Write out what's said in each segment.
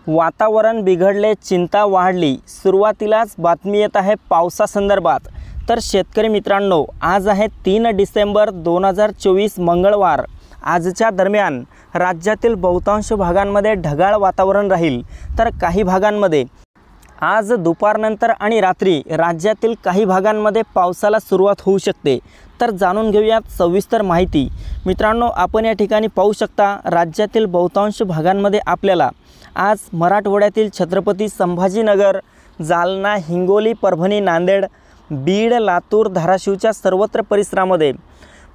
वातावरण बिघडले, चिंता वाढली। सुरुवातीलाच बातमी येत आहे पावसासंदर्भात। तर शेतकरी मित्रांनो, आज आहे 3 डिसेंबर 2024 मंगळवार। आजच्या दरम्यान राज्यातील बहुतांश भागांमध्ये ढगाळ वातावरण राहील, तर काही भागांमध्ये आज दुपारनंतर आणि रात्री राज्यातील काही भागांमध्ये पावसाला सुरुवात होऊ शकते। तर जाणून घेऊयात सविस्तर माहिती। मित्रांनो, आपण या ठिकाणी पाहू शकता, राज्यातील बहुतांश भागांमध्ये आपल्याला आज मराठवाड्यातील छत्रपती संभाजीनगर, जालना, हिंगोली, परभणी, नांदेड, बीड, लातूर, धाराशिवच्या सर्वत्र परिसरामध्ये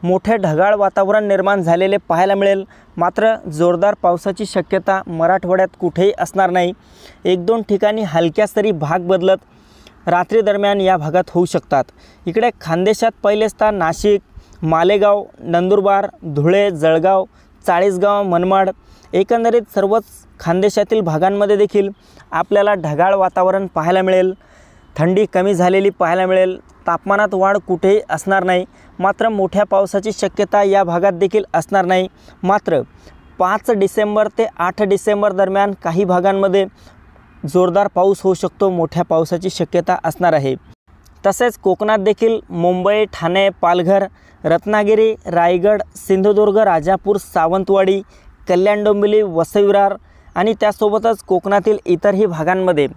मोठे ढगाळ वातावरण निर्माण झालेले पाहायला मिळेल। मात्र जोरदार पावसाची शक्यता मराठवाड्यात कुठेही असणार नाही। 1-2 ठिकाणी हलक्या सरी भाग बदलत रात्री दरम्यान या भागात होऊ शकतात। इकडे खानदेशात पहिले स्थान नाशिक, मालेगाव, नंदुरबार, धुळे, जळगाव, चाळीसगाव, मनमाड, एकंदरीत सर्वच खानदेशातील भागांमध्ये देखील आपल्याला ढगाळ वातावरण पाहायला मिळेल। थंडी कमी झालेली पाहायला मिळेल। तापमानात वाढ कुठेही असणार नाही। मात्र मोठ्या पावसाची शक्यता या भागात देखील असणार नाही। मात्र 5 डिसेंबर ते 8 डिसेंबर दरम्यान काही भागांमध्ये जोरदार पाऊस होऊ शकतो, मोठ्या पावसाची शक्यता असणार आहे। तसेच कोकणात देखील मुंबई, ठाणे, पालघर, रत्नागिरी, रायगड, सिंधुदुर्ग, राजापूर, सावंतवाडी, कल्याण, डोंबिवली, वसई विरार आणि त्यासोबतच कोकणातील इतरही भागांमध्ये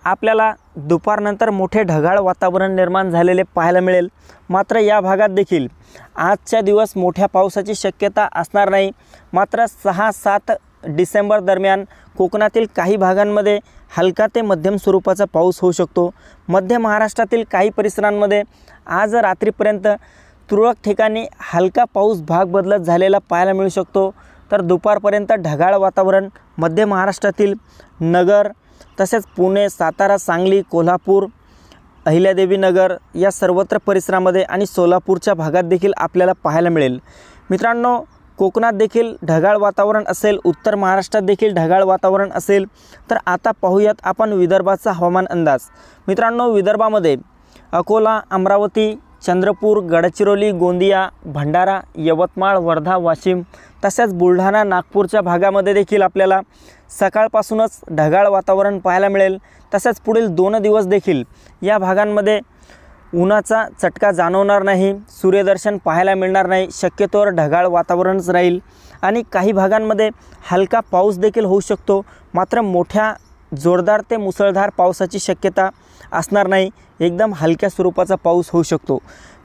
आपल्याला दुपारनंतर मोठे ढगाळ वातावरण निर्माण झालेले पाहायला मिळेल। मात्र या भागात देखील आजच्या दिवस मोठ्या पावसाची शक्यता असणार नाही। मात्र 6-7 डिसेंबर दरम्यान कोकणातील काही भागांमध्ये हलका ते मध्यम स्वरूपाचा पाऊस होऊ शकतो। मध्य महाराष्ट्रातील काही परिसरांमध्ये आज रात्रीपर्यंत तुरळक ठिकाणी हलका पाऊस भाग बदलत झालेला पाहायला मिळू शकतो। तर दुपारपर्यंत ढगाळ वातावरण मध्य महाराष्ट्रातील नगर, तसेच पुणे, सातारा, सांगली, कोल्हापूर, अहिल्यादेवी नगर या सर्वत्र परिसरामध्ये आणि सोलापूरच्या भागात देखील आपल्याला पाहायला मिळेल। मित्रांनो, कोकणात देखील ढगाळ वातावरण असेल, उत्तर महाराष्ट्रात देखील ढगाळ वातावरण असेल। तर आता पाहूयात आपण विदर्भाचा हवामान अंदाज। मित्रांनो, विदर्भामध्ये अकोला, अमरावती, चंद्रपूर, गडचिरोली, गोंदिया, भंडारा, यवतमाळ, वर्धा, वाशिम, तसेच बुलढाणा, नागपूरच्या भागामध्ये देखील आपल्याला सकाळपासूनच ढगाळ वातावरण पाहायला मिळेल। तसेच पुढील 2 दिवस देखील या भागांमध्ये उन्हाचा चटका जाणवणार नाही, सूर्यदर्शन पाहायला मिळणार नाही। शक्यतोवर ढगाळ वातावरणच राहील आणि काही भागांमध्ये हलका पाऊस देखील होऊ शकतो। मात्र मोठ्या जोरदार ते मुसळधार पावसाची शक्यता असणार नाही, एकदम हलक्या स्वरूपाचा पाऊस होऊ शकतो।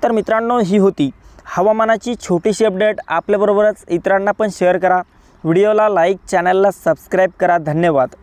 तर मित्रांनो, ही होती हवामानाची छोटीशी अपडेट। आपल्याबरोबरच इतरांना पण शेअर करा, व्हिडिओला लाईक, चॅनलला सबस्क्राईब करा। धन्यवाद।